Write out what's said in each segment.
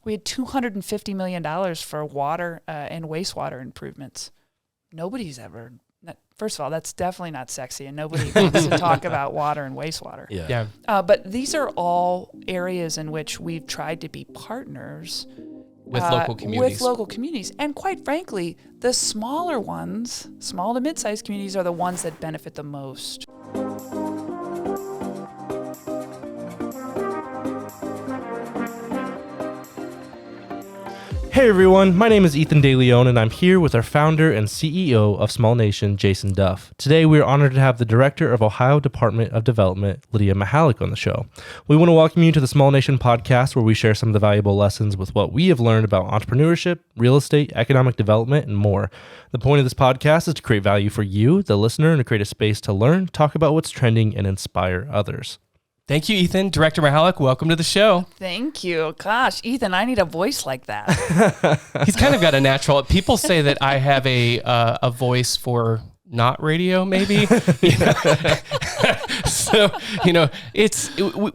We had $250 million for water and wastewater improvements. Nobody's ever, first of all, that's definitely not sexy, and nobody wants to talk about water and wastewater. Yeah. But these are all areas in which we've tried to be partners with local communities. And quite frankly, the smaller ones, small to mid-sized communities, are the ones that benefit the most. Hey everyone, my name is Ethan DeLeon, and I'm here with our founder and CEO of Small Nation, Jason Duff. Today we are honored to have the Director of Ohio Department of Development, Lydia Mihalik, on the show. We want to welcome you to the Small Nation podcast, where we share some of the valuable lessons with what we have learned about entrepreneurship, real estate, economic development, and more. The point of this podcast is to create value for you, the listener, and to create a space to learn, talk about what's trending, and inspire others. Thank you, Ethan. Director Mihalik, welcome to the show. Thank you. Gosh, Ethan, I need a voice like that. He's kind of got a natural. People say that I have a voice for not radio, maybe. So,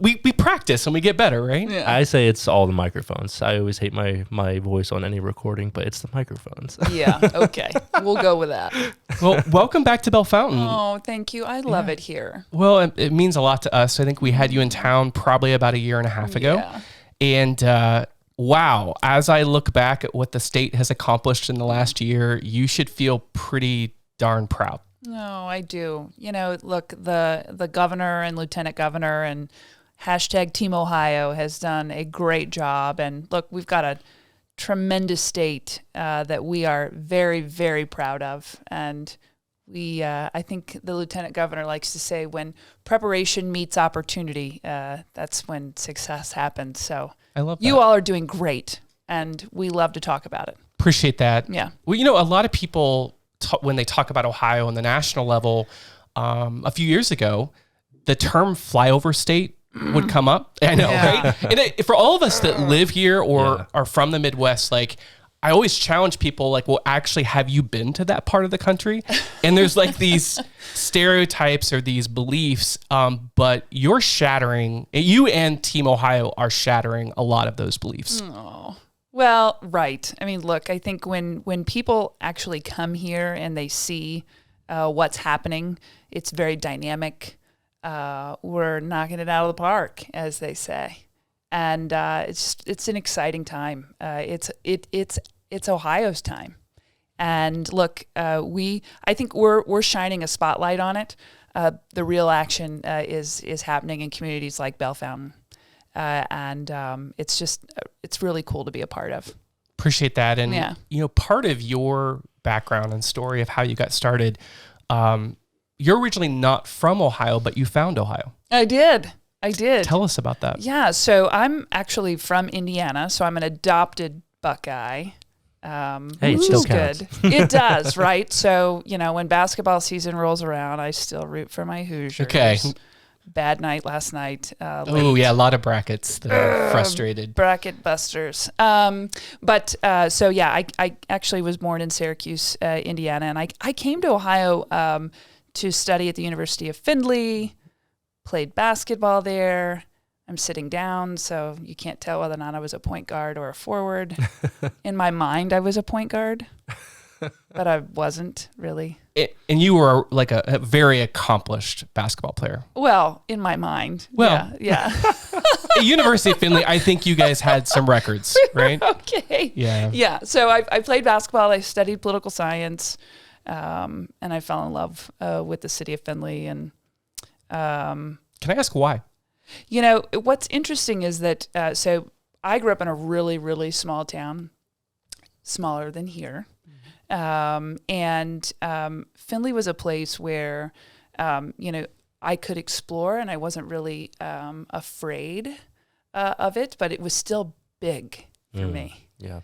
we practice and we get better, right? Yeah. I say it's all the microphones. I always hate my voice on any recording, but it's the microphones. Yeah, okay. We'll go with that. Well, welcome back to Bell Fountain. Oh, thank you. I love it here. Well, it means a lot to us. I think we had you in town probably about a year and a half ago. Yeah. And wow, as I look back at what the state has accomplished in the last year, you should feel pretty darn proud. No, I do. Look, the governor and lieutenant governor and hashtag Team Ohio has done a great job. And look, we've got a tremendous state that we are very, very proud of. And I think the lieutenant governor likes to say, when preparation meets opportunity, that's when success happens. So I love that. You all are doing great, and we love to talk about it. Appreciate that. Yeah. Well, a lot of people, when they talk about Ohio on the national level, a few years ago, the term flyover state would come up. I know, right? And for all of us that live here or are from the Midwest, I always challenge people, well, actually, have you been to that part of the country? And there's these stereotypes or these beliefs, but you and Team Ohio are shattering a lot of those beliefs. Oh. Well, right. I mean, look, I think when people actually come here and they see what's happening, it's very dynamic. We're knocking it out of the park, as they say, and it's an exciting time. It's Ohio's time, and look, I think we're shining a spotlight on it. The real action is happening in communities like Bell Fountain. And it's really cool to be a part of. Appreciate that. And, part of your background and story of how you got started, you're originally not from Ohio, but you found Ohio. I did. Tell us about that. Yeah. So I'm actually from Indiana. So I'm an adopted Buckeye. Hey, it still counts. Good. It does, right? So, when basketball season rolls around, I still root for my Hoosiers. Okay. Bad night last night. Oh, yeah, a lot of brackets that are frustrated. Bracket busters. I actually was born in Syracuse, Indiana, and I came to Ohio to study at the University of Findlay, played basketball there. I'm sitting down, so you can't tell whether or not I was a point guard or a forward. In my mind, I was a point guard, but I wasn't really. And you were a very accomplished basketball player. Well, in my mind. Well, yeah. At University of Findlay, I think you guys had some records, right? Okay. Yeah. Yeah. So I played basketball. I studied political science, and I fell in love with the city of Findlay. And can I ask why? What's interesting is that so I grew up in a really, really small town, smaller than here. And Findlay was a place where, I could explore, and I wasn't really afraid of it, but it was still big for me. Yeah.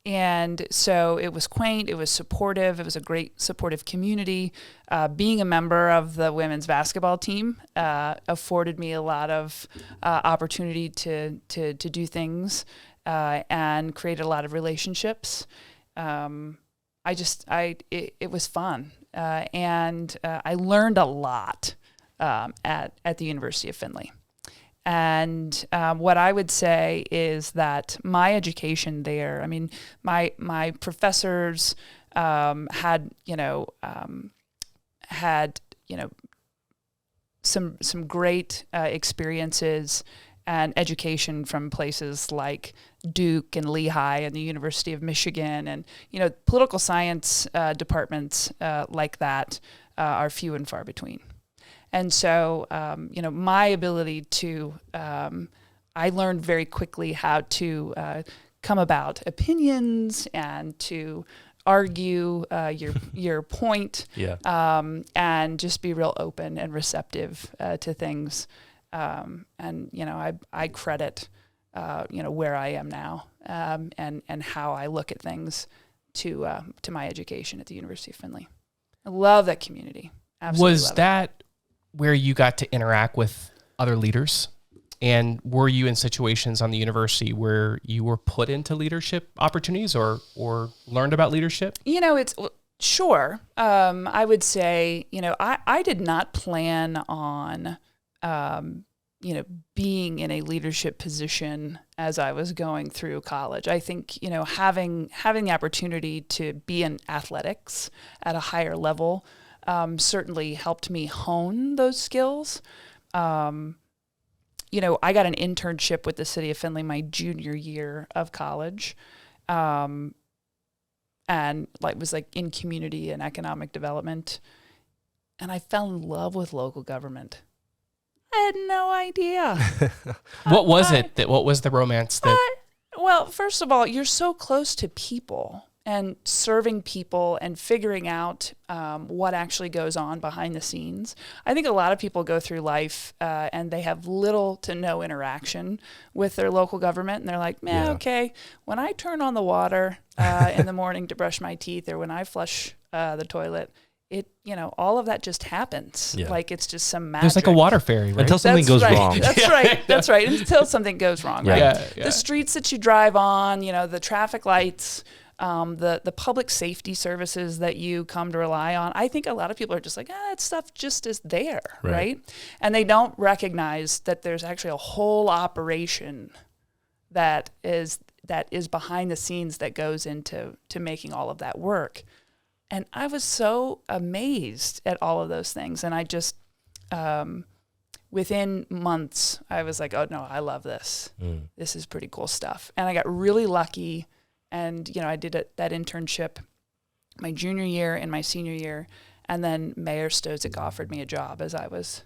And so it was quaint, it was supportive, it was a great supportive community. Being a member of the women's basketball team afforded me a lot of opportunity to do things and create a lot of relationships. It was fun. And I learned a lot at the University of Findlay. And what I would say is that my education there, I mean, my professors had some great experiences and education from places like Duke and Lehigh and the University of Michigan, and political science departments like that are few and far between. And so, my ability to, I learned very quickly how to come about opinions and to argue your point, and just be real open and receptive to things. I credit, where I am now, and how I look at things to my education at the University of Findlay. I love that community. Absolutely. Was that where you got to interact with other leaders? And were you in situations on the university where you were put into leadership opportunities or learned about leadership? It's sure. I would say, I did not plan on, being in a leadership position as I was going through college. I think, having the opportunity to be in athletics at a higher level certainly helped me hone those skills. I got an internship with the city of Findlay my junior year of college, and was in community and economic development, and I fell in love with local government. I had no idea. What was the romance that? Well, first of all, you're so close to people and serving people and figuring out what actually goes on behind the scenes. I think a lot of people go through life and they have little to no interaction with their local government. And they're like, okay, when I turn on the water in the morning to brush my teeth or when I flush the toilet, all of that just happens. Yeah. Like it's just some magic. There's like a water fairy, right? Until something goes wrong. That's right. That's right. Until something goes wrong, right? Yeah. The streets that you drive on, the traffic lights, the public safety services that you come to rely on. I think a lot of people are just like, that stuff just is there, right? And they don't recognize that there's actually a whole operation that is behind the scenes that goes into making all of that work. And I was so amazed at all of those things. And I just, within months, I was like, oh, no, I love this. This is pretty cool stuff. And I got really lucky. And, I did that internship my junior year and my senior year. And then Mayor Stozic offered me a job as I was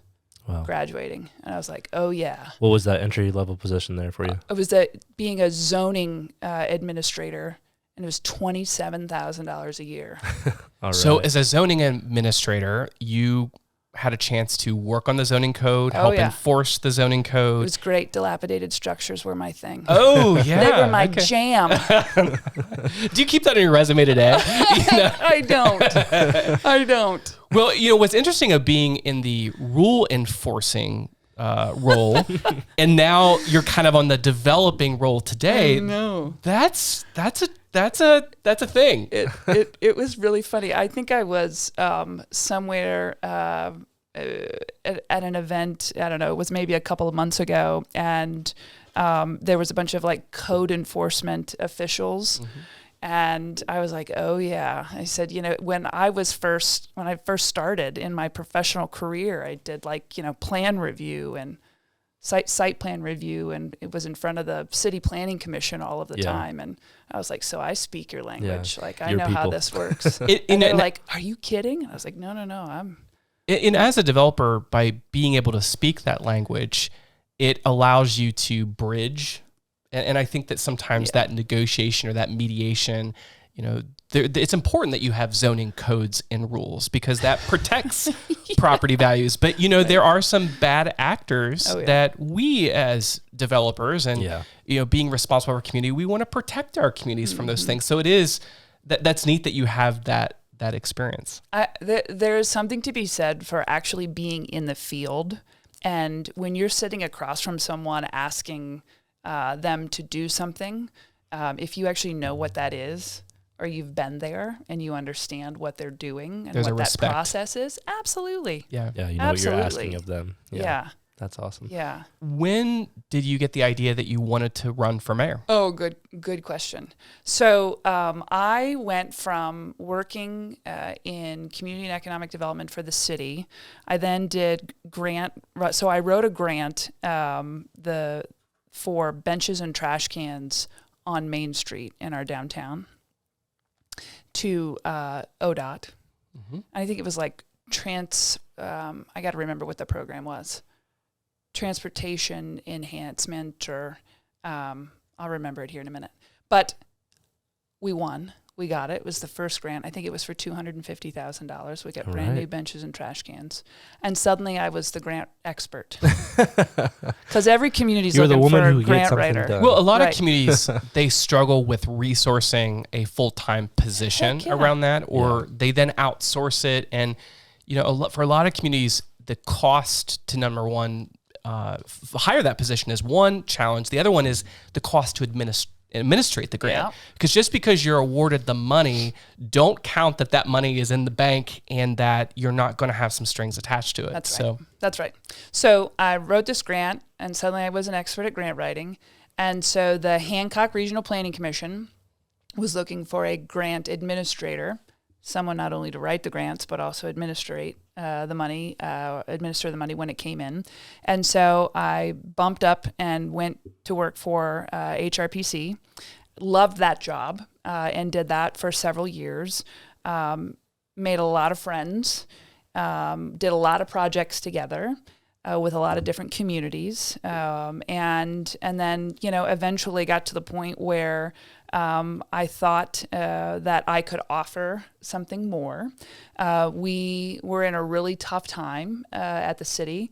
graduating. And I was like, oh, yeah. What was that entry-level position there for you? It was being a zoning administrator. And it was $27,000 a year. All right. So as a zoning administrator, you had a chance to work on the zoning code, help enforce the zoning code. It was great. Dilapidated structures were my thing. Oh, yeah. They were my jam. Do you keep that on your resume today? I don't. Well, what's interesting of being in the rule enforcing role, and now you're kind of on the developing role today. No, that's a thing. It was really funny. I think I was somewhere at an event. I don't know. It was maybe a couple of months ago, and there was a bunch of code enforcement officials. Mm-hmm. And I was like, oh yeah. I said, when I first started in my professional career, I did plan review and site plan review, and it was in front of the city planning commission all of the time. And I was like, so I speak your language. Yeah. I know how this works. And they're like, are you kidding? And I was like, no, I'm. And as a developer, by being able to speak that language, it allows you to bridge. And I think that sometimes that negotiation or that mediation, it's important that you have zoning codes and rules because that protects property values. But, there are some bad actors that we as developers and, being responsible for our community, we want to protect our communities from those things. So it is, that's neat that you have that experience. There is something to be said for actually being in the field. And when you're sitting across from someone asking them to do something, if you actually know what that is, or you've been there and you understand what they're doing and There's what that respect. process is, absolutely. Yeah. Yeah, you know what you're asking of them. Yeah. That's awesome. Yeah. When did you get the idea that you wanted to run for mayor? Oh, good question. So I went from working in community and economic development for the city. I then did so I wrote a grant for benches and trash cans on Main Street in our downtown to ODOT. Mm-hmm. I think it was like I got to remember what the program was. Transportation enhancement, or I'll remember it here in a minute. But we won. We got it. It was the first grant. I think it was for $250,000. We got brand new benches and trash cans. And suddenly I was the grant expert. Because every community's looking for a grant writer. Done. Well, a lot of communities, they struggle with resourcing a full-time position around that, or they then outsource it. And, for a lot of communities, the cost to, number one, hire that position is one challenge. The other one is the cost to administrate the grant. Because just because you're awarded the money, don't count that money is in the bank and that you're not going to have some strings attached to it. That's right. So I wrote this grant, and suddenly I was an expert at grant writing. And so the Hancock Regional Planning Commission was looking for a grant administrator, someone not only to write the grants, but also administer the money when it came in. And so I bumped up and went to work for HRPC, loved that job, and did that for several years, made a lot of friends, did a lot of projects together with a lot of different communities, and then, eventually got to the point where I thought that I could offer something more. We were in a really tough time at the city.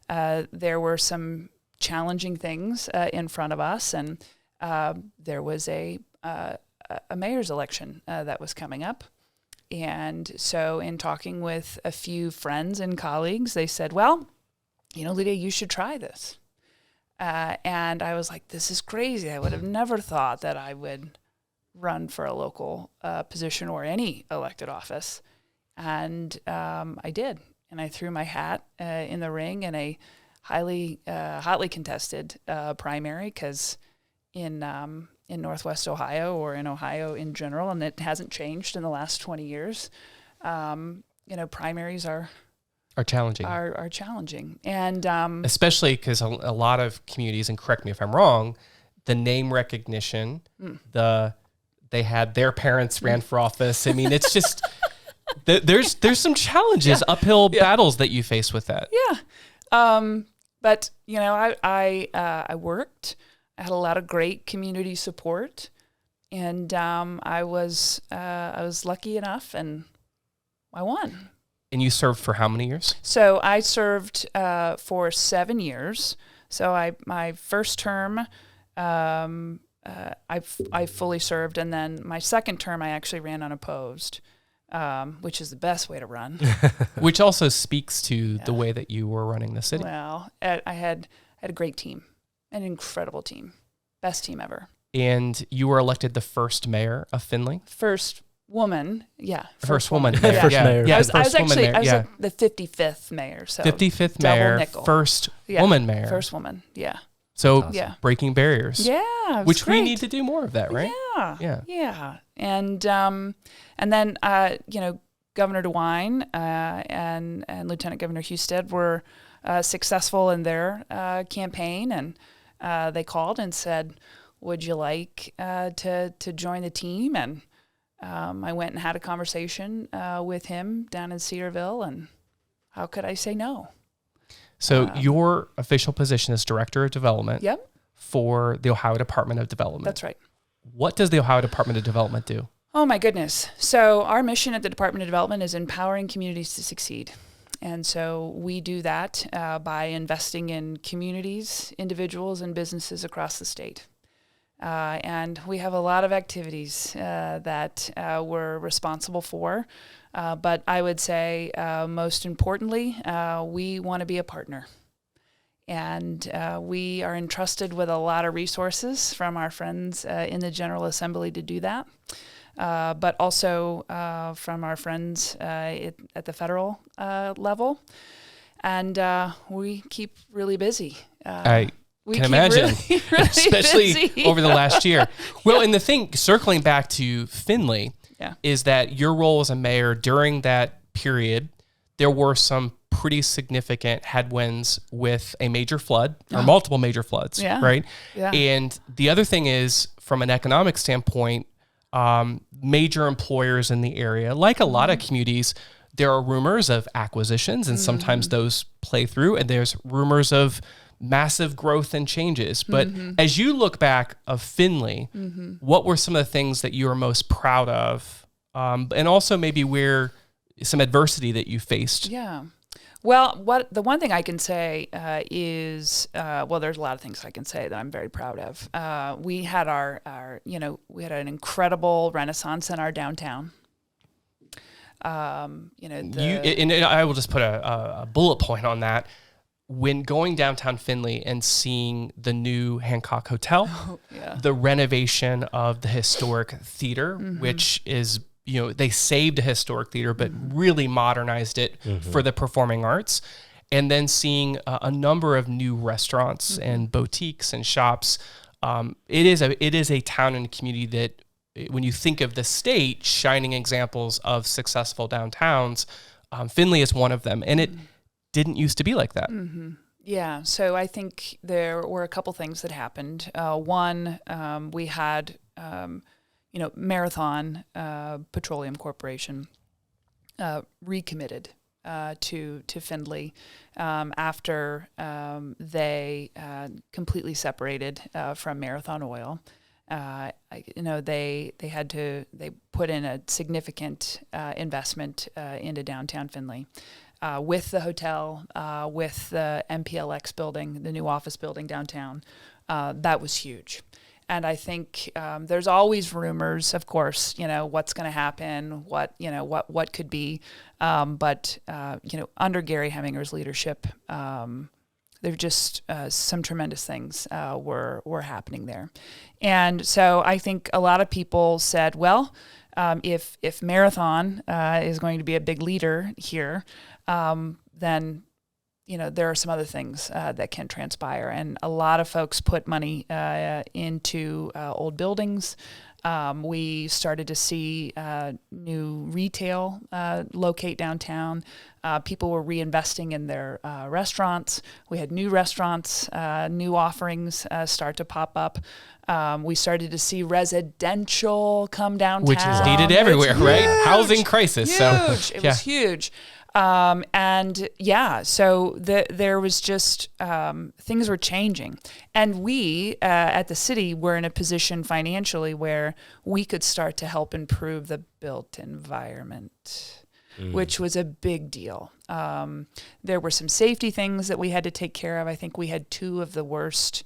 There were some challenging things in front of us, and there was a mayor's election that was coming up. And so in talking with a few friends and colleagues, they said, well, Lydia, you should try this. And I was like, this is crazy. I would have never thought that I would run for a local position or any elected office. And I did. And I threw my hat in the ring in a hotly contested primary, because in Northwest Ohio, or in Ohio in general, and it hasn't changed in the last 20 years, primaries are challenging. Are challenging, and especially because a lot of communities, and correct me if I'm wrong, the name recognition, they had their parents ran for office. I mean, it's just there's some challenges, uphill battles that you face with that. Yeah, but I worked. I had a lot of great community support, and I was lucky enough, and I won. And you served for how many years? So I served for 7 years. So my first term, I fully served, and then my second term I actually ran unopposed, which is the best way to run. Which also speaks to the way that you were running the city. Well, I had a great team, an incredible team, best team ever. And you were elected the first mayor of Findlay? First woman, First woman. Yeah. First mayor. I was the 55th mayor. So 55th mayor, nickel. First woman mayor. First woman, yeah. So breaking barriers. Yeah, which great. we need to do more of that, right? Yeah. And then Governor DeWine and Lieutenant Governor Husted were successful in their campaign, and they called and said, "Would you like to join the team?" And I went and had a conversation with him down in Cedarville, and how could I say no? So your official position is Director of Development for the Ohio Department of Development. That's right. What does the Ohio Department of Development do? Oh, my goodness. So our mission at the Department of Development is empowering communities to succeed. And so we do that by investing in communities, individuals, and businesses across the state. And we have a lot of activities that we're responsible for. But I would say most importantly, we want to be a partner. And we are entrusted with a lot of resources from our friends in the General Assembly to do that. But also from our friends at the federal level. and we keep really busy. I We can keep imagine, really especially busy. over the last year. Well, and the thing, circling back to Findlay, is that your role as a mayor during that period, there were some pretty significant headwinds with a major flood or multiple major floods, right? Yeah. And the other thing is, from an economic standpoint, major employers in the area, like a lot of communities, there are rumors of acquisitions, and sometimes those play through, and there's rumors of massive growth and changes. But as you look back of Findlay, what were some of the things that you are most proud of? And also maybe where some adversity that you faced? Yeah. Well, the one thing I can say is, there's a lot of things I can say that I'm very proud of. We had we had an incredible renaissance in our downtown. And I will just put a bullet point on that. When going downtown Findlay and seeing the new Hancock Hotel, the renovation of the historic theater, which is, they saved a historic theater, but really modernized it for the performing arts. And then seeing a number of new restaurants and boutiques and shops. It is a town and community that, when you think of the state shining examples of successful downtowns, Findlay is one of them. And it didn't used to be like that. Yeah. So I think there were a couple things that happened. One, we had, Marathon Petroleum Corporation recommitted to Findlay after they completely separated from Marathon Oil. They put in a significant investment into downtown Findlay. With the hotel, with the MPLX building, the new office building downtown, that was huge. And I think there's always rumors, of course, what's going to happen, what could be. But under Gary Hemminger's leadership, there just some tremendous things were happening there. And so I think a lot of people said, well, if Marathon is going to be a big leader here, then there are some other things that can transpire. And a lot of folks put money into old buildings. We started to see new retail locate downtown. People were reinvesting in their restaurants. We had new restaurants, new offerings start to pop up. We started to see residential come downtown. Which is needed everywhere, right? Housing crisis. Huge. So It was huge. So there was just, things were changing. And we, at the city, were in a position financially where we could start to help improve the built environment, which was a big deal. There were some safety things that we had to take care of. I think we had two of the worst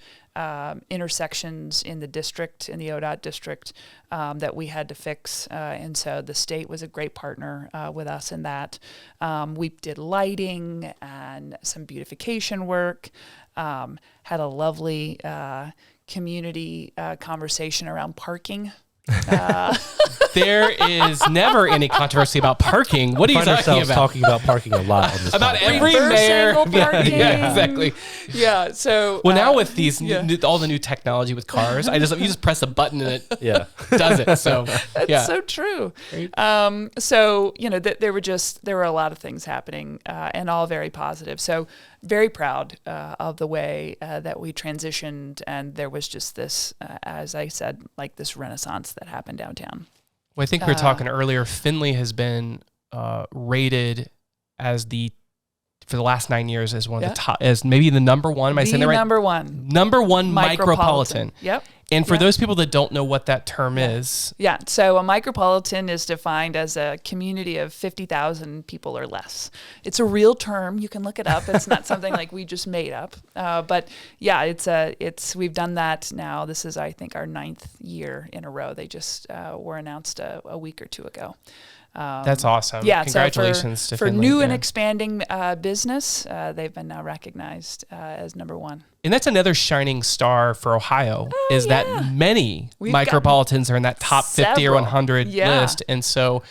intersections in the district, in the ODOT district, that we had to fix. And so the state was a great partner with us in that. We did lighting and some beautification work, had a lovely community conversation around parking. There is never any controversy about parking. What are you talking about? Talking about parking a lot on this about podcast. every Reverse mayor. angle parking. Yeah, exactly. Yeah. So now with these all the new technology with cars, you just press a button and it does it. So that's so true. There were a lot of things happening and all very positive. So very proud of the way that we transitioned, and there was just this, as I said, like this renaissance that happened downtown. Well, I think we were talking earlier. Findlay has been rated as for the last 9 years as one of the top, as maybe the number one. Am I saying that right? Number one micropolitan. Yep. And for those people that don't know what that term is. Yeah. So a micropolitan is defined as a community of 50,000 people or less. It's a real term. You can look it up. It's not something like we just made up. But yeah, we've done that now. This is, I think, our 9th year in a row. They just were announced a week or two ago. That's awesome. Yeah, congratulations so to for Findlay, new and expanding business, they've been now recognized as number one. And that's another shining star for Ohio, that many micropolitans are in that top 50 or 100 list. And so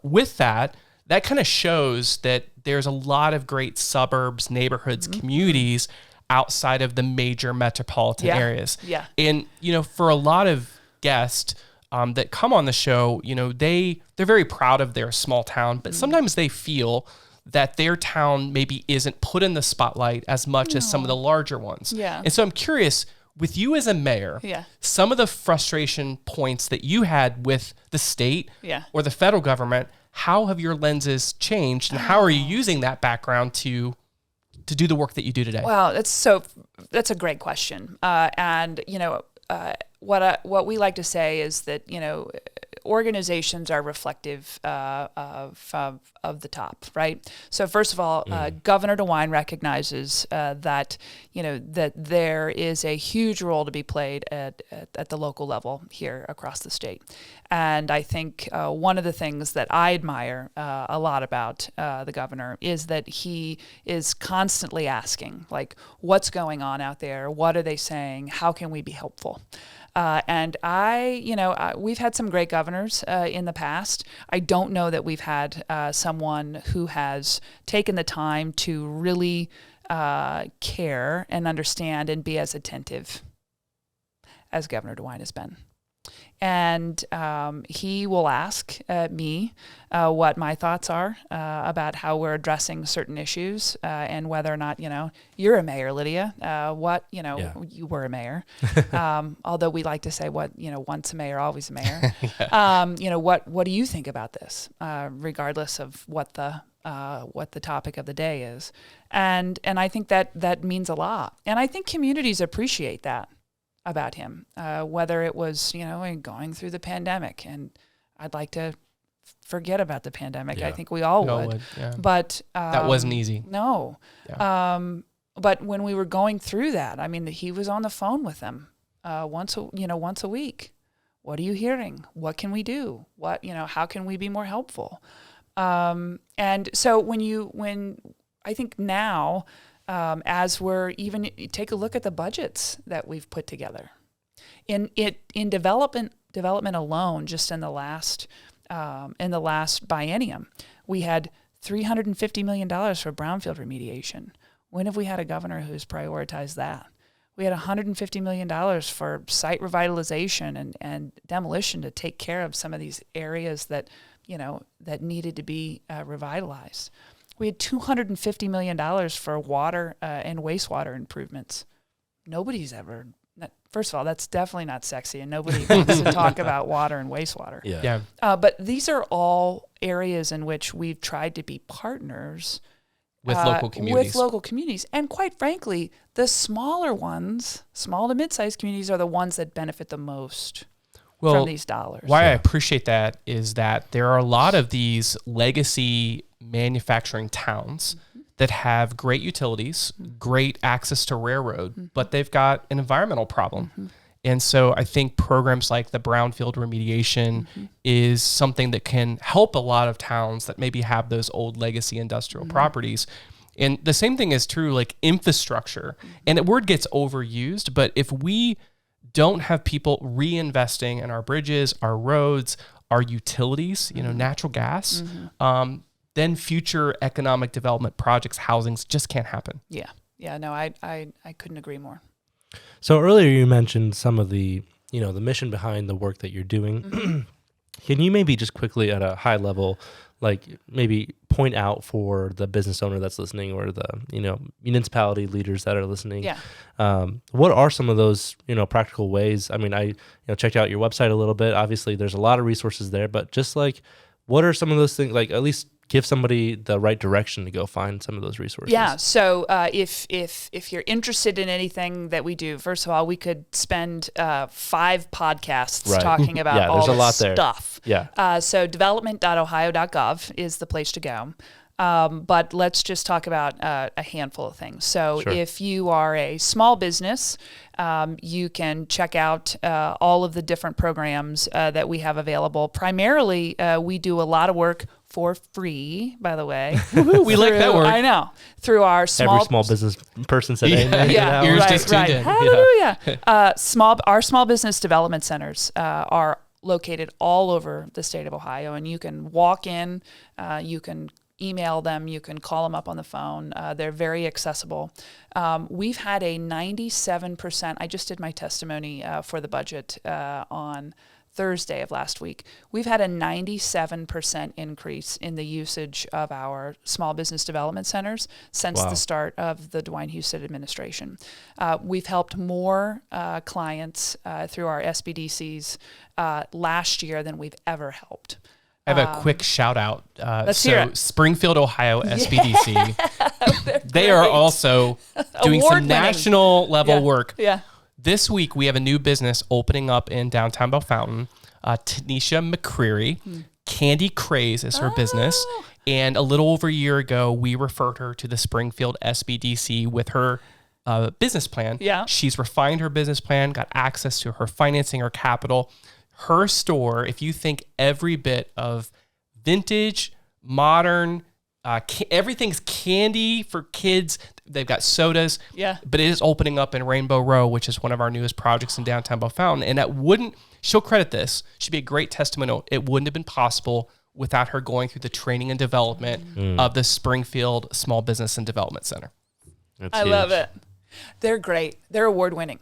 with that kind of shows that there's a lot of great suburbs, neighborhoods, communities outside of the major metropolitan areas. Yeah. And, for a lot of guests that come on the show, they're very proud of their small town, but sometimes they feel that their town maybe isn't put in the spotlight as much as some of the larger ones. Yeah. And so I'm curious, with you as a mayor, some of the frustration points that you had with the state or the federal government, how have your lenses changed, and how are you using that background to do the work that you do today? Well, that's a great question. And what we like to say is that organizations are reflective of the top, right? So first of all, Governor DeWine recognizes that that there is a huge role to be played at the local level here across the state, and I think one of the things that I admire a lot about the governor is that he is constantly asking, like, what's going on out there? What are they saying? How can we be helpful? And we've had some great governors in the past. I don't know that we've had someone who has taken the time to really care and understand and be as attentive as Governor DeWine has been. And he will ask me what my thoughts are about how we're addressing certain issues and whether or not, you're a mayor, Lydia. You were a mayor. Although we like to say once a mayor, always a mayor. What do you think about this, regardless of what the topic of the day is? And I think that means a lot. And I think communities appreciate that about him, whether it was, going through the pandemic, and I'd like to forget about the pandemic. I think we all would. But that wasn't easy. No. Yeah. But when we were going through that, I mean, he was on the phone with them once a week. What are you hearing? What can we do? How can we be more helpful? And so when I think now, as we're even take a look at the budgets that we've put together in development alone, just in the last biennium, we had $350 million for brownfield remediation. When have we had a governor who's prioritized that? We had $150 million for site revitalization and demolition to take care of some of these areas that needed to be revitalized. We had $250 million for water and wastewater improvements. Nobody's ever, first of all, that's definitely not sexy, and nobody wants to talk about water and wastewater. Yeah. But these are all areas in which we've tried to be partners with local communities. And quite frankly, the smaller ones, small to mid-sized communities, are the ones that benefit the most from these dollars. Why I appreciate that is that there are a lot of these legacy manufacturing towns that have great utilities, great access to railroad, but they've got an environmental problem. And so I think programs like the brownfield remediation is something that can help a lot of towns that maybe have those old legacy industrial properties. And the same thing is true, like infrastructure. And the word gets overused, but if we don't have people reinvesting in our bridges, our roads, our utilities, natural gas, then future economic development projects, housings just can't happen. Yeah. No, I couldn't agree more. So earlier you mentioned some of the, the mission behind the work that you're doing. Can you maybe just quickly at a high level, like maybe point out for the business owner that's listening or the, municipality leaders that are listening? What are some of those, practical ways? I mean, I checked out your website a little bit. Obviously there's a lot of resources there, but just like, what are some of those things, like at least give somebody the right direction to go find some of those resources? Yeah. So if you're interested in anything that we do, first of all, we could spend 5 podcasts talking about all the stuff. Yeah. So development.ohio.gov is the place to go. But let's just talk about a handful of things. So if you are a small business, you can check out all of the different programs that we have available. Primarily, we do a lot of work for free, by the way. We like that word. I know. Through our every small business person said amen. Ears just tuned in. Hallelujah. Our small business development centers are located all over the state of Ohio, and you can walk in, you can email them. You can call them up on the phone. They're very accessible. We've had a 97%. I just did my testimony for the budget on Thursday of last week. We've had a 97% increase in the usage of our small business development centers since the start of the DeWine Houston administration. We've helped more clients through our SBDCs last year than we've ever helped. I have a quick shout out. Let's hear it. Springfield, Ohio SBDC, they are also doing some national level work. Yeah. This week, we have a new business opening up in downtown Bellefontaine. Tanisha McCreary, Candy Craze is her business. And a little over a year ago, we referred her to the Springfield SBDC with her business plan. Yeah. She's refined her business plan, got access to her financing, her capital. Her store, if you think every bit of vintage, modern, everything's candy for kids. They've got sodas. Yeah. But it is opening up in Rainbow Row, which is one of our newest projects in downtown Bellefontaine. And that she'll credit this. She'd be a great testimonial. It wouldn't have been possible without her going through the training and development of the Springfield Small Business and Development Center. I love it. They're great. They're award-winning,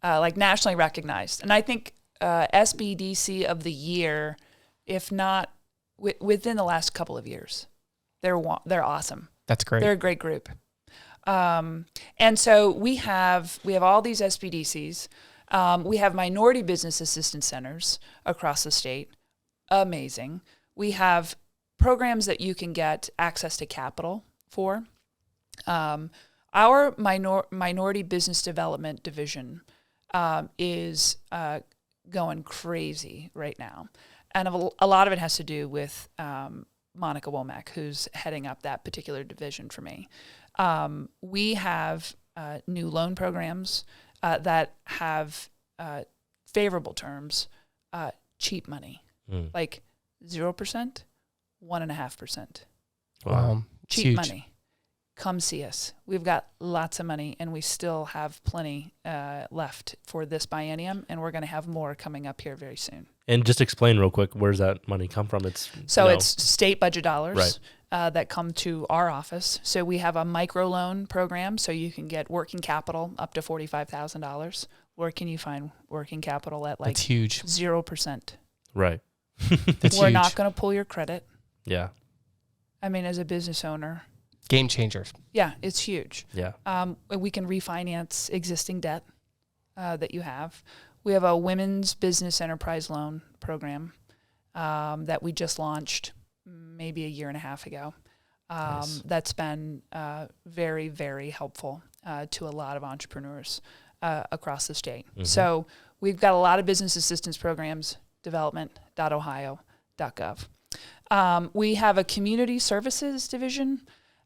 like nationally recognized. And I think SBDC of the year, if not within the last couple of years. They're awesome. That's great. They're a great group. And so we have all these SBDCs. We have minority business assistance centers across the state. Amazing. We have programs that you can get access to capital for. Our minority business development division is going crazy right now. And a lot of it has to do with Monica Womack, who's heading up that particular division for me. We have new loan programs that have favorable terms, cheap money, like 0%, 1.5%. Wow. Cheap money. Come see us. We've got lots of money, and we still have plenty left for this biennium, and we're going to have more coming up here very soon. And just explain real quick, where's that money come from? It's state budget dollars that come to our office. So we have a microloan program, so you can get working capital up to $45,000. Where can you find working capital at That's huge. 0%? Right. We're not going to pull your credit. Yeah. I mean, as a business owner. Game changers. Yeah, it's huge. Yeah. We can refinance existing debt that you have. We have a women's business enterprise loan program that we just launched maybe a year and a half ago. Nice. That's been very, very helpful to a lot of entrepreneurs across the state. Mm-hmm. So we've got a lot of business assistance programs, development.ohio.gov. We have a community services division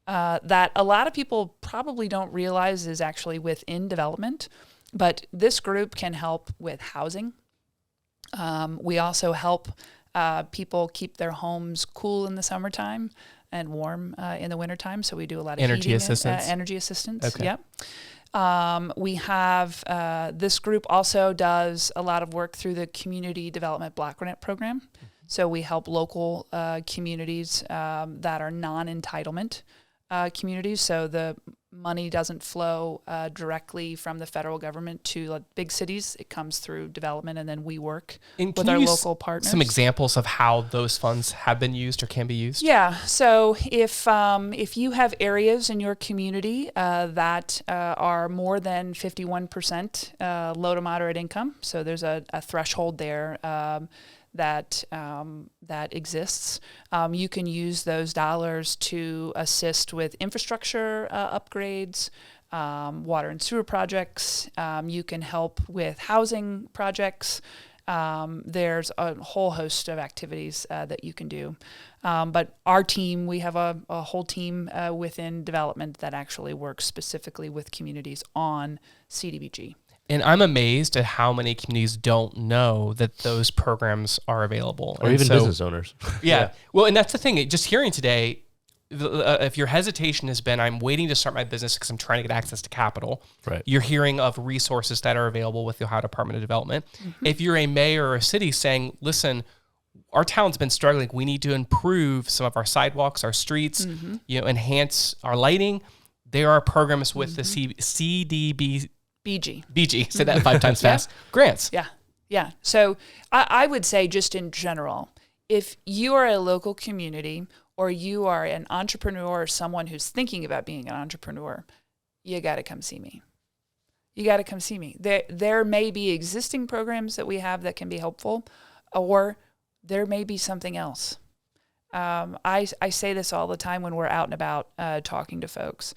that a lot of people probably don't realize is actually within development. But this group can help with housing. We also help people keep their homes cool in the summertime and warm in the wintertime. So we do a lot of energy assistance. Energy assistance. Okay. Yep. We have this group also does a lot of work through the Community Development Block Grant Program. So we help local communities that are non-entitlement communities. So the money doesn't flow directly from the federal government to big cities. It comes through development, and then we work with our local partners. Some examples of how those funds have been used or can be used? Yeah. So if you have areas in your community that are more than 51% low to moderate income, so there's a threshold there that exists. You can use those dollars to assist with infrastructure upgrades, water and sewer projects. You can help with housing projects. There's a whole host of activities that you can do. But our team, we have a whole team within development that actually works specifically with communities on CDBG. And I'm amazed at how many communities don't know that those programs are available. Or even business owners. Yeah. Well, and that's the thing. Just hearing today, if your hesitation has been, I'm waiting to start my business because I'm trying to get access to capital. Right. You're hearing of resources that are available with the Ohio Department of Development. Mm-hmm. If you're a mayor or a city saying, listen, our town's been struggling. We need to improve some of our sidewalks, our streets, enhance our lighting. There are programs with the CDBG. BG. Say that 5 times fast. Grants. Yeah. So I would say just in general, if you are a local community or you are an entrepreneur or someone who's thinking about being an entrepreneur, you got to come see me. You got to come see me. There may be existing programs that we have that can be helpful, or there may be something else. I say this all the time when we're out and about talking to folks.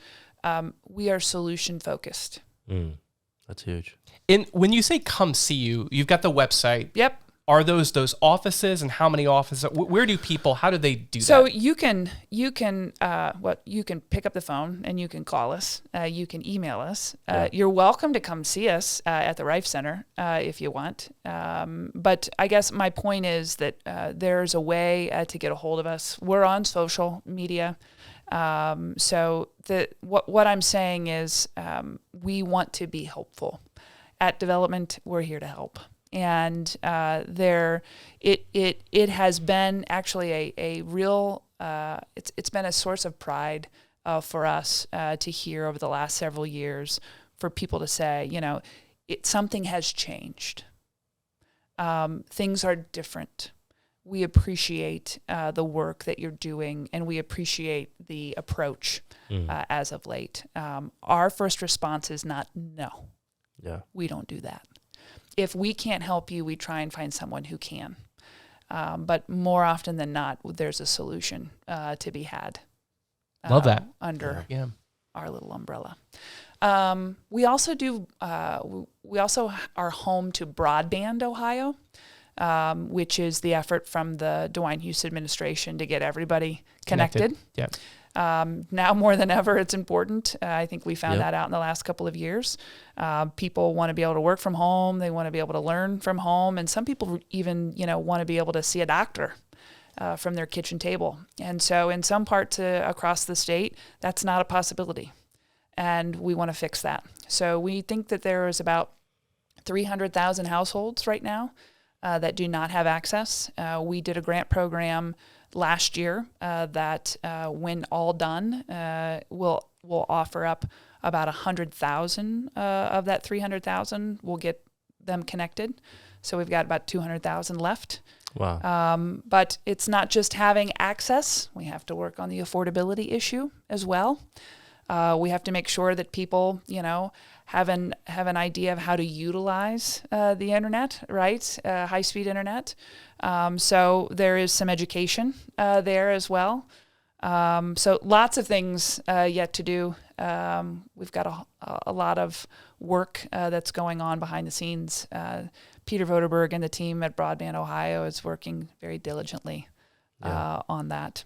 We are solution focused. That's huge. And when you say come see you, you've got the website. Yep. Are those offices, and how many offices? Where do people? How do they do that? So you can pick up the phone and you can call us. You can email us. You're welcome to come see us at the Rife Center if you want. But I guess my point is that there's a way to get a hold of us. We're on social media. So what I'm saying is we want to be helpful. At Development, we're here to help. And it has been actually a real it's been a source of pride for us to hear over the last several years, for people to say, something has changed. Things are different. We appreciate the work that you're doing, and we appreciate the approach as of late. Our first response is not no. Yeah, we don't do that. If we can't help you, we try and find someone who can. But more often than not, there's a solution to be had. Love that. Under our little umbrella. We also are home to Broadband Ohio, which is the effort from the DeWine Hughes administration to get everybody connected. Yeah. Now more than ever, it's important. I think we found that out in the last couple of years. People want to be able to work from home. They want to be able to learn from home. And some people even, want to be able to see a doctor from their kitchen table. And so in some parts across the state, that's not a possibility. And we want to fix that. So we think that there is about 300,000 households right now that do not have access. We did a grant program last year that when all done will offer up about 100,000 of that 300,000. We'll get them connected. So we've got about 200,000 left. Wow. But it's not just having access. We have to work on the affordability issue as well. We have to make sure that people, have an idea of how to utilize the internet, right? High-speed internet. So there is some education there as well. So lots of things yet to do. We've got a lot of work that's going on behind the scenes. Peter Voderberg and the team at Broadband Ohio is working very diligently on that.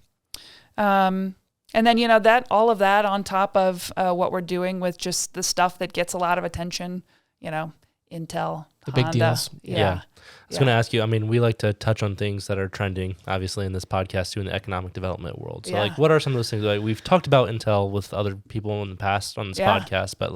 And then, that all of that on top of what we're doing with just the stuff that gets a lot of attention, Intel, the Honda. Big deals. Yeah. I was going to ask you, we like to touch on things that are trending, obviously, in this podcast too, in the economic development world. So, what are some of those things? Like, we've talked about Intel with other people in the past on this podcast, but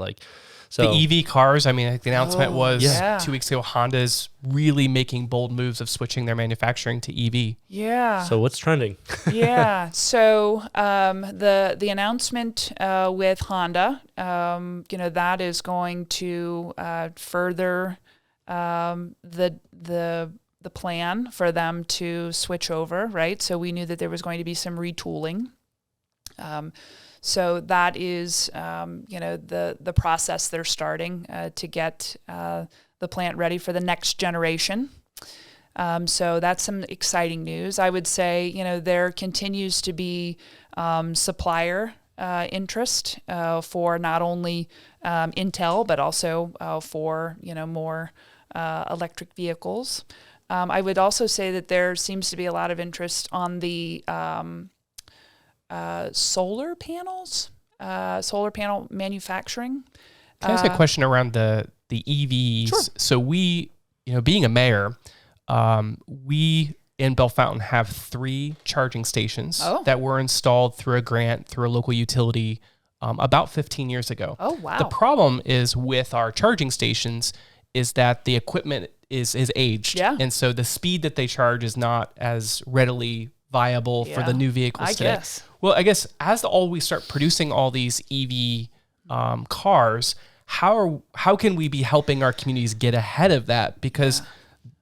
so the EV cars, I think the announcement was 2 weeks ago, Honda's really making bold moves of switching their manufacturing to EV. Yeah. So what's trending? So the announcement with Honda, that is going to further the plan for them to switch over, right? So we knew that there was going to be some retooling. So that is, the process they're starting to get the plant ready for the next generation. So that's some exciting news. I would say, there continues to be supplier interest for not only Intel, but also for, more electric vehicles. I would also say that there seems to be a lot of interest on the solar panels, solar panel manufacturing. Can I ask a question around the EVs? Sure. So we, being a mayor, we in Bell Fountain have 3 charging stations that were installed through a grant through a local utility about 15 years ago. Oh, wow. The problem is with our charging stations is that the equipment is aged. Yeah. And so the speed that they charge is not as readily viable for the new vehicles today. Guess. Well, I guess as we start producing all these EV cars, how can we be helping our communities get ahead of that? Because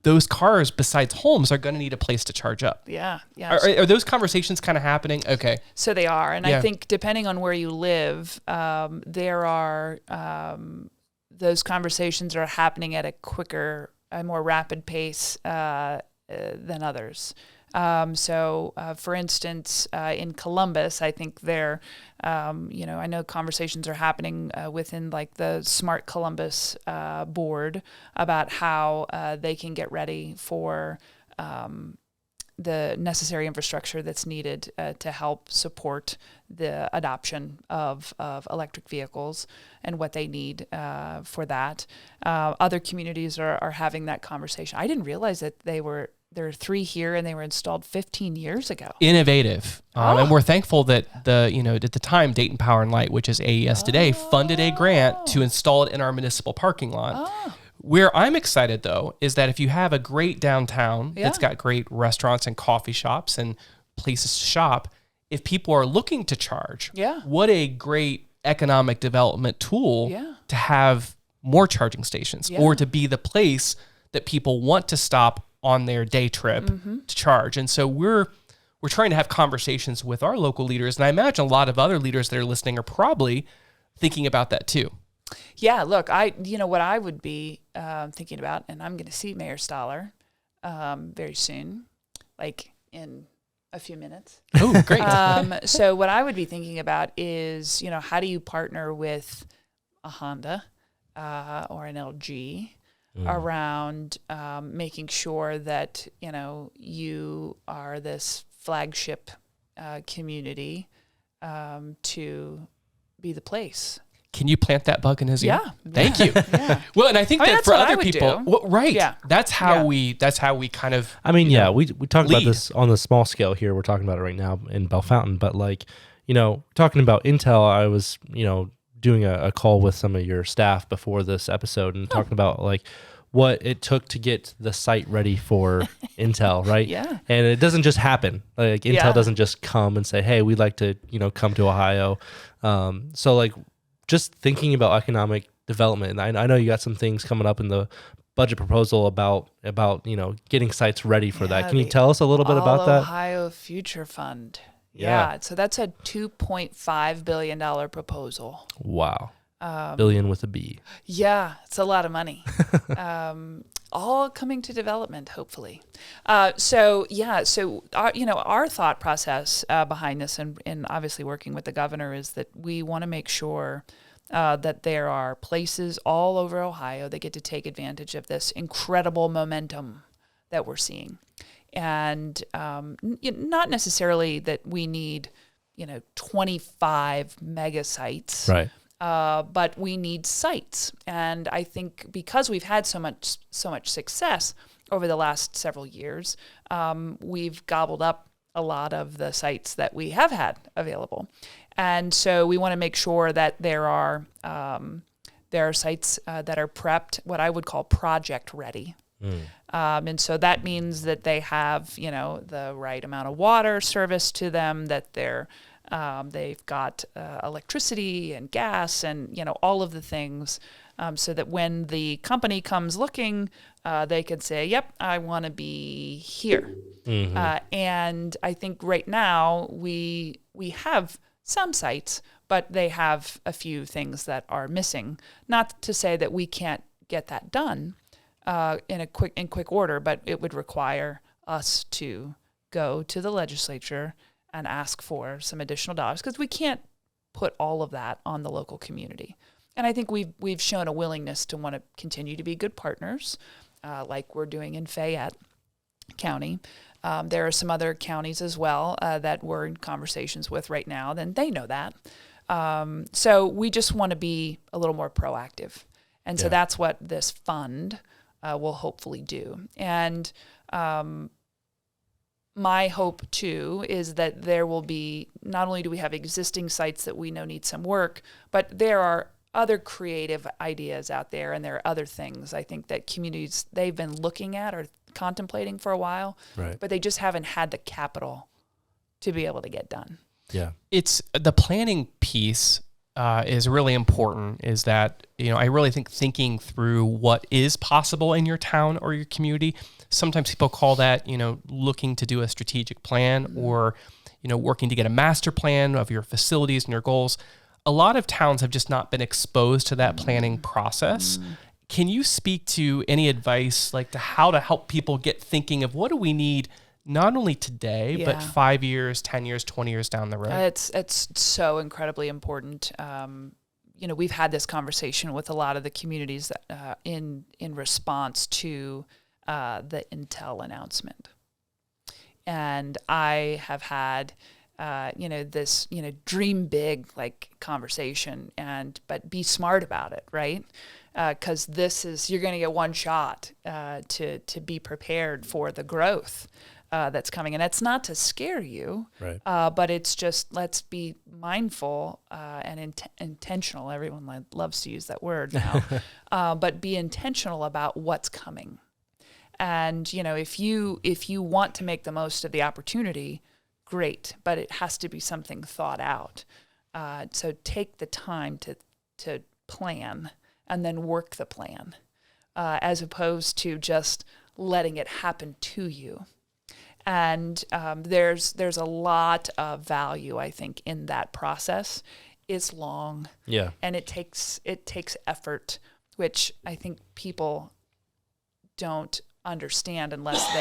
those cars, besides homes, are going to need a place to charge up. Yeah. Are those conversations kind of happening? Okay. So they are. And I think depending on where you live, there are those conversations are happening at a more rapid pace than others. For instance, in Columbus, I think I know conversations are happening within like the Smart Columbus board about how they can get ready for the necessary infrastructure that's needed to help support the adoption of electric vehicles and what they need for that. Other communities are having that conversation. I didn't realize that there are 3 here and they were installed 15 years ago. Innovative. And we're thankful that at the time, Dayton Power and Light, which is AES today, funded a grant to install it in our municipal parking lot. Where I'm excited, though, is that if you have a great downtown that's got great restaurants and coffee shops and places to shop, if people are looking to charge, what a great economic development tool to have more charging stations or to be the place that people want to stop on their day trip to charge. And so we're trying to have conversations with our local leaders, and I imagine a lot of other leaders that are listening are probably thinking about that too. Yeah, look, what I would be thinking about, and I'm going to see Mayor Stoller very soon, like in a few minutes. Oh, great. So what I would be thinking about is, how do you partner with a Honda or an LG around making sure that, you are this flagship community to be the place. Can you plant that bug in his ear? Yeah. Thank you. Yeah. Well, and I think that for other people, right. Yeah. That's how we kind of, we talk about this on the small scale here. We're talking about it right now in Bell Fountain, but talking about Intel, I was, doing a call with some of your staff before this episode and talking about what it took to get the site ready for Intel, right? Yeah. And it doesn't just happen. Intel doesn't just come and say, hey, we'd like to, come to Ohio. Just thinking about economic development, and I know you got some things coming up in the budget proposal about getting sites ready for that. Can you tell us a little bit about that? Ohio Future Fund. Yeah. So that's a $2.5 billion proposal. Wow. Billion with a B. Yeah, it's a lot of money. All coming to development, hopefully. Our thought process behind this, and obviously working with the governor, is that we want to make sure that there are places all over Ohio that get to take advantage of this incredible momentum that we're seeing. And not necessarily that we need, 25 mega sites. Right. But we need sites. And I think because we've had so much success over the last several years, we've gobbled up a lot of the sites that we have had available. And so we want to make sure that there are sites that are prepped, what I would call project ready. And so that means that they have, the right amount of water service to them, that they've got electricity and gas and, all of the things, so that when the company comes looking, they can say, yep, I want to be here. And I think right now we have some sites, but they have a few things that are missing. Not to say that we can't get that done in quick order, but it would require us to go to the legislature and ask for some additional dollars, because we can't put all of that on the local community. And I think we've shown a willingness to want to continue to be good partners, like we're doing in Fayette County. There are some other counties as well that we're in conversations with right now, then they know that. So we just want to be a little more proactive. And so that's what this fund will hopefully do. And my hope, too, is that there will be, not only do we have existing sites that we know need some work, but there are other creative ideas out there, and there are other things I think that communities, they've been looking at or contemplating for a while, Right. but they just haven't had the capital to be able to get done. Yeah. It's the planning piece is really important. Is that, I really think thinking through what is possible in your town or your community. Sometimes people call that, looking to do a strategic plan or, working to get a master plan of your facilities and your goals. A lot of towns have just not been exposed to that planning process. Can you speak to any advice like to how to help people get thinking of what do we need not only today, but 5 years, 10 years, 20 years down the road? It's so incredibly important. We've had this conversation with a lot of the communities that, in response to the Intel announcement. And I have had, this, dream big like conversation, but be smart about it, right? Because you're going to get one shot to be prepared for the growth that's coming. And it's not to scare you, Right. but it's just, let's be mindful and intentional. Everyone loves to use that word now, but be intentional about what's coming. And, if you want to make the most of the opportunity, great, but it has to be something thought out. So take the time to plan and then work the plan, as opposed to just letting it happen to you. And there's a lot of value, I think, in that process. It's long, and it takes effort, which I think people don't understand unless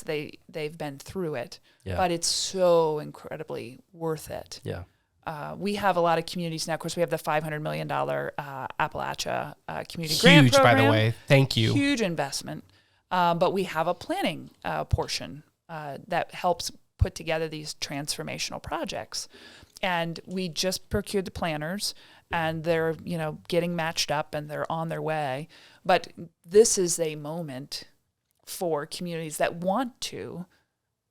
they've been through it. Yeah. But it's so incredibly worth it. Yeah. We have a lot of communities now. Of course, we have the $500 million Appalachia Community Grant Huge, Program. by the way. Thank you. Huge investment. But we have a planning portion that helps put together these transformational projects. And we just procured the planners, and they're, getting matched up, and they're on their way. But this is a moment for communities that want to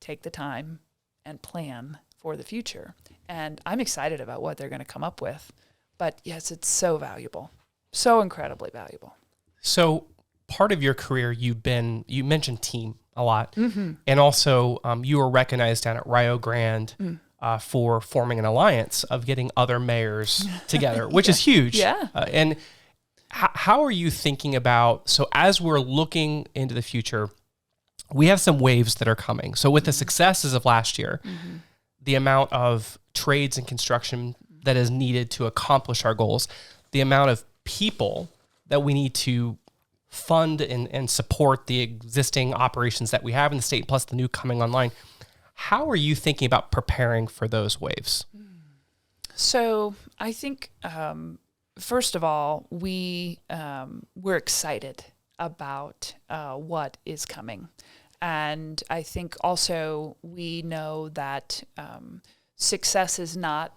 take the time and plan for the future. And I'm excited about what they're going to come up with. But yes, it's so valuable, so incredibly valuable. So part of your career, you mentioned team a lot. And also you were recognized down at Rio Grande for forming an alliance of getting other mayors together, which is huge. Yeah. And how are you thinking about, so as we're looking into the future, we have some waves that are coming. So with the successes of last year, the amount of trades and construction that is needed to accomplish our goals, the amount of people that we need to fund and support the existing operations that we have in the state, plus the new coming online. How are you thinking about preparing for those waves? So I think, first of all, we're excited about what is coming. And I think also we know that success is not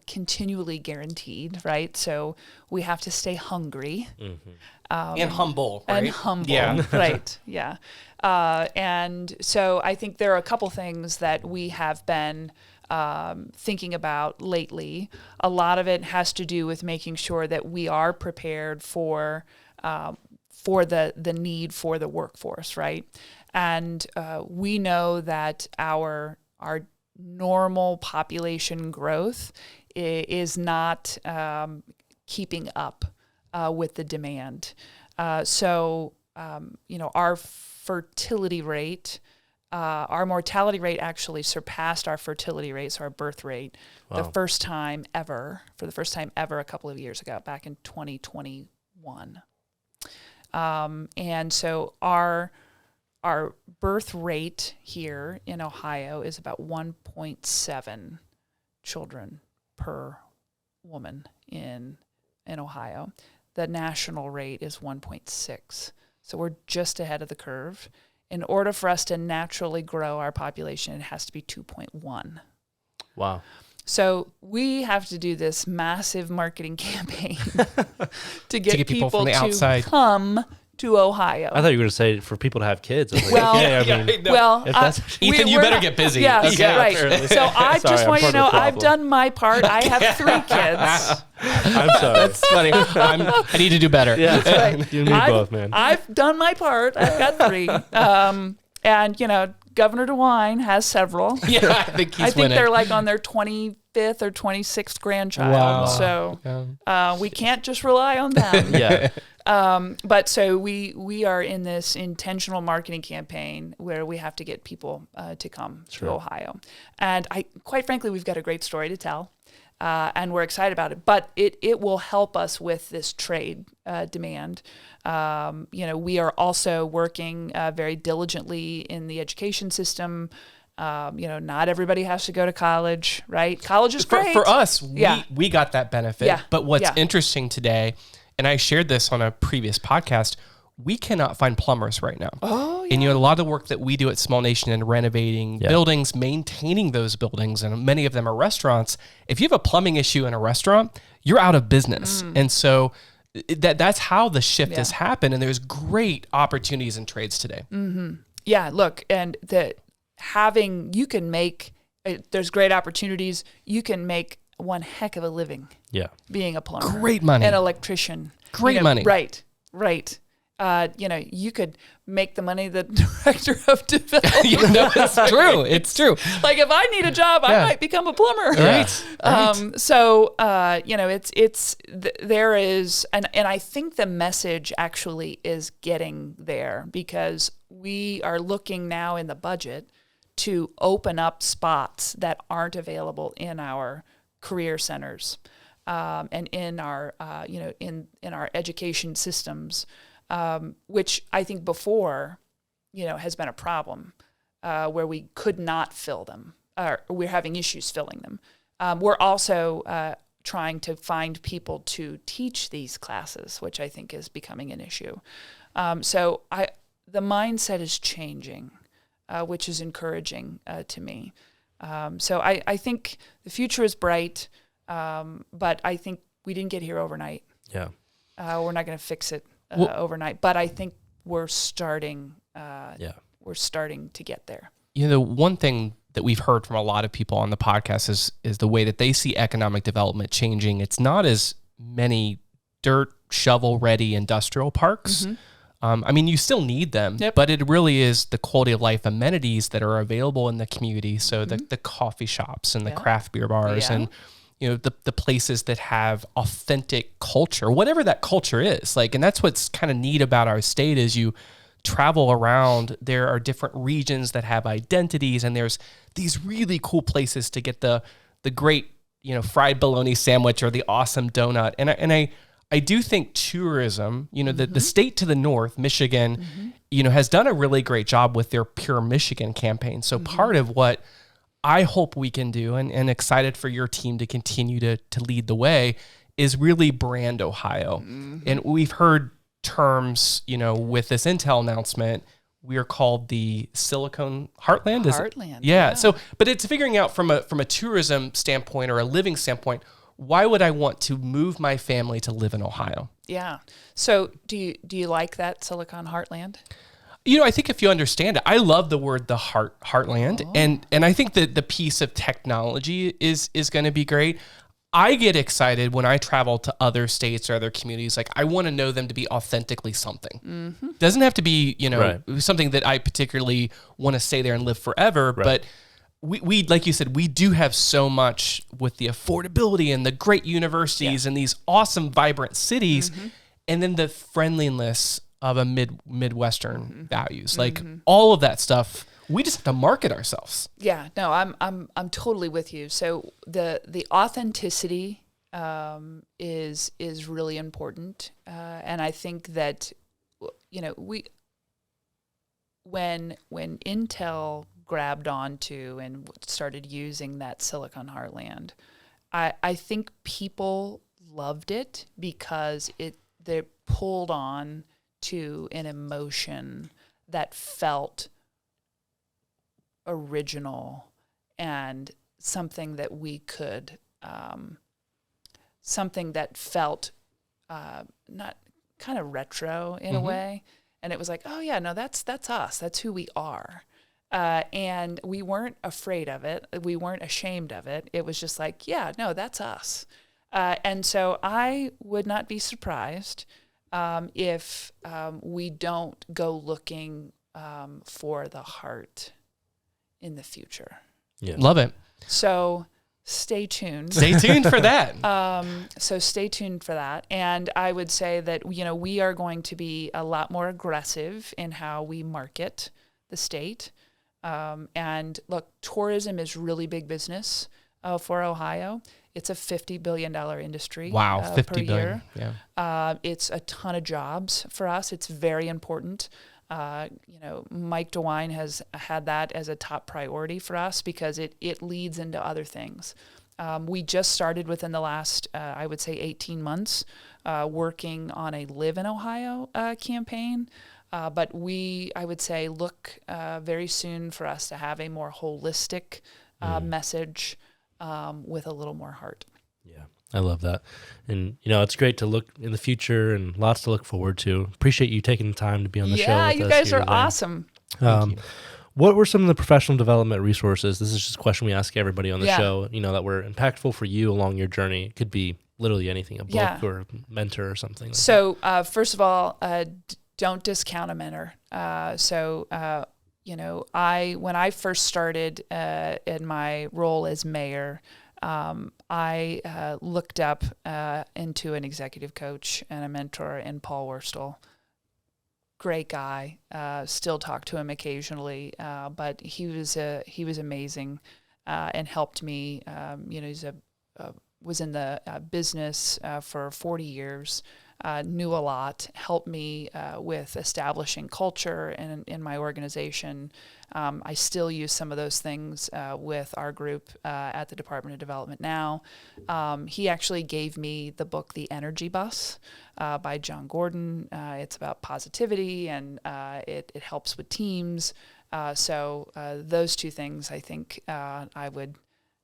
continually guaranteed, right? So we have to stay hungry. And humble, right? And humble, Yeah. right, yeah. And so I think there are a couple things that we have been thinking about lately. A lot of it has to do with making sure that we are prepared for the need for the workforce, right? And we know that our normal population growth is not keeping up with the demand. So our fertility rate, our mortality rate actually surpassed our fertility rate, so our birth rate, Wow. for the first time ever, a couple of years ago, back in 2021. And so our birth rate here in Ohio is about 1.7 children per woman in Ohio. The national rate is 1.6. So we're just ahead of the curve. In order for us to naturally grow our population, it has to be 2.1. Wow. So we have to do this massive marketing campaign to get people from the to outside. come to Ohio. I thought you were going to say for people to have kids. I was like, Well, okay, I mean, well, if that's Ethan, you better get busy. Yeah, Okay. right. apparently. So I Sorry, just I'm want you part to know of the I've problem. done my part. I have 3 kids. I'm sorry. That's funny. I need to do better. Yeah, that's right. You and me I've- both, man. I've done my part. I've got 3. And, Governor DeWine has several. Yeah, I think he's I think winning. they're like on their 25th or 26th grandchild. Wow. So we can't just rely on them. Yeah. But so we are in this intentional marketing campaign where we have to get people to come to Ohio. And quite frankly, we've got a great story to tell. And we're excited about it. But it will help us with this trade demand. We are also working very diligently in the education system. Not everybody has to go to college, right? College is great. For us, Yeah. we got that benefit. Yeah. But what's Yeah. interesting today, and I shared this on a previous podcast, we cannot find plumbers right now. Oh, yeah. And a lot of the work that we do at Small Nation in renovating Yeah. buildings, maintaining those buildings, and many of them are restaurants. If you have a plumbing issue in a restaurant, you're out of business. And so that's how the shift has happened. And there's great opportunities in trades today. Yeah, look, and you can make, there's great opportunities. You can make one heck of a living Yeah. being a plumber. Great money. An electrician. Great money. Right. You could make the money the director of development. It's true. It's true. Like if I need a job, I might become a plumber. Right. There is, and I think the message actually is getting there because we are looking now in the budget to open up spots that aren't available in our career centers and in our, in our education systems, which I think before, has been a problem where we could not fill them. We're having issues filling them. We're also trying to find people to teach these classes, which I think is becoming an issue. The mindset is changing, which is encouraging to me. I think the future is bright, but I think we didn't get here overnight. Yeah. We're not going to fix it overnight, but I think we're starting. We're starting to get there. One thing that we've heard from a lot of people on the podcast is the way that they see economic development changing. It's not as many dirt shovel ready industrial parks. You still need them, but it really is the quality of life amenities that are available in the community. So the coffee shops and the craft beer bars and the places that have authentic culture, whatever that culture is. And that's what's kind of neat about our state is you travel around, there are different regions that have identities, and there's these really cool places to get the great, fried bologna sandwich or the awesome donut. And I do think tourism, the state to the north, Michigan, has done a really great job with their Pure Michigan campaign. So part of what I hope we can do, and excited for your team to continue to lead the way, is really brand Ohio. And we've heard terms, with this Intel announcement, we are called the Silicon Heartland. Heartland. Yeah. So, but it's figuring out from a tourism standpoint or a living standpoint, why would I want to move my family to live in Ohio? Yeah. So do you like that Silicon Heartland? I think if you understand it, I love the word the heartland, and I think that the piece of technology is going to be great. I get excited when I travel to other states or other communities. Like I want to know them to be authentically something. Doesn't have to be, something that I particularly want to stay there and live forever. Right. But we, like you said, we do have so much with the affordability and the great universities and these awesome, vibrant cities, and then the friendliness of a Midwestern values. Like all of that stuff. We just have to market ourselves. Yeah, no, I'm totally with you. So the authenticity is really important, and I think that when Intel grabbed onto and started using that Silicon Heartland, I think people loved it because they pulled on to an emotion that felt original and something that we could, something that felt not kind of retro in a way. And it was like, oh yeah, no, that's us. That's who we are. And we weren't afraid of it. We weren't ashamed of it. It was just like, yeah, no, that's us. And so I would not be surprised if we don't go looking for the heart in the future. Yeah. Love it. So stay tuned. Stay tuned for that. So stay tuned for that. And I would say that, we are going to be a lot more aggressive in how we market the state. And look, tourism is really big business for Ohio. It's a $50 billion industry. Wow, $50 per billion. year. Yeah. It's a ton of jobs for us. It's very important. Mike DeWine has had that as a top priority for us because it leads into other things. We just started within the last, I would say 18 months, working on a Live in Ohio campaign. But I would say, look very soon for us to have a more holistic message with a little more heart. Yeah, I love that. And, it's great to look in the future and lots to look forward to. Appreciate you taking the time to be on the show with us. Yeah, you guys here are today. awesome. What were some of the professional development resources? This is just a question we ask everybody on the show, that were impactful for you along your journey. It could be literally anything, a book or a mentor or something like that. First of all, don't discount a mentor. When I first started in my role as mayor, I looked up into an executive coach and a mentor in Paul Wurstel. Great guy. Still talk to him occasionally, but he was amazing and helped me. He's was in the business for 40 years. Knew a lot, helped me with establishing culture in my organization. I still use some of those things with our group at the Department of Development now. He actually gave me the book, The Energy Bus by John Gordon. It's about positivity and it helps with teams. So those two things I think I would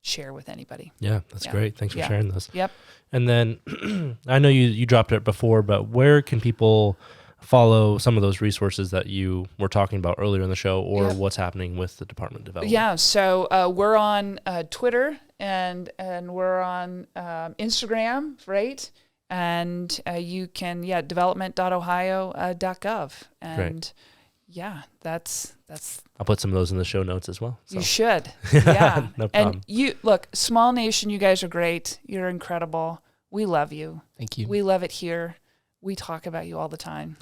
share with anybody. Yeah, that's great. Thanks for sharing those. Yep. And then I know you dropped it before, but where can people follow some of those resources that you were talking about earlier in the show, or what's happening with the Department of Development? Yeah, so we're on Twitter and we're on Instagram, right? And you can, development.ohio.gov. And Great. Yeah, that's. I'll put some of those in the show notes as well. So. You should. Yeah. No problem. And look, Small Nation, you guys are great. You're incredible. We love you. Thank you. We love it here. We talk about you all the time.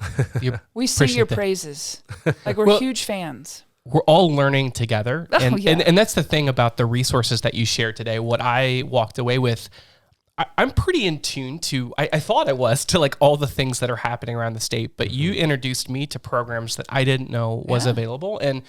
We sing your praises. Like we're huge fans. We're all learning together. And, yeah. and that's the thing about the resources that you shared today. What I walked away with, I'm pretty in tune to, I thought I was, to like all the things that are happening around the state, but you introduced me to programs that I didn't know was available. And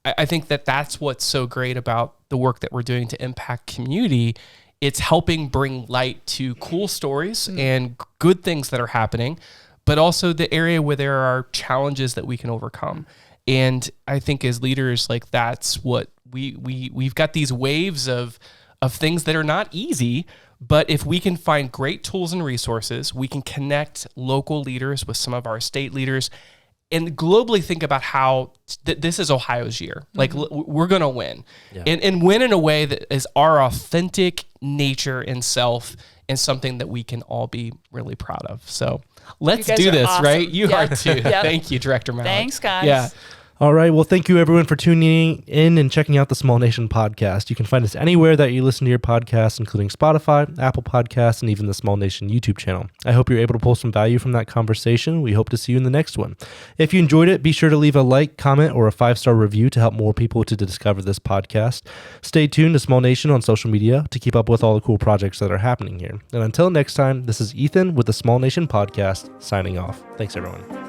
I think that that's what's so great about the work that we're doing to impact community. It's helping bring light to cool stories and good things that are happening, but also the area where there are challenges that we can overcome. And I think as leaders, like that's what we've got these waves of things that are not easy. But if we can find great tools and resources, we can connect local leaders with some of our state leaders and globally think about how this is Ohio's year. Like we're going to win and win in a way that is our authentic nature and self and something that we can all be really proud of. So let's do this, awesome. Right? You are too. Yep. Thank you, Director Mihalik. Thanks, guys. Yeah. All right. Well, thank you everyone for tuning in and checking out the Small Nation podcast. You can find us anywhere that you listen to your podcasts, including Spotify, Apple Podcasts, and even the Small Nation YouTube channel. I hope you're able to pull some value from that conversation. We hope to see you in the next one. If you enjoyed it, be sure to leave a like, comment, or a 5-star review to help more people to discover this podcast. Stay tuned to Small Nation on social media to keep up with all the cool projects that are happening here. And until next time, this is Ethan with the Small Nation podcast signing off. Thanks, everyone.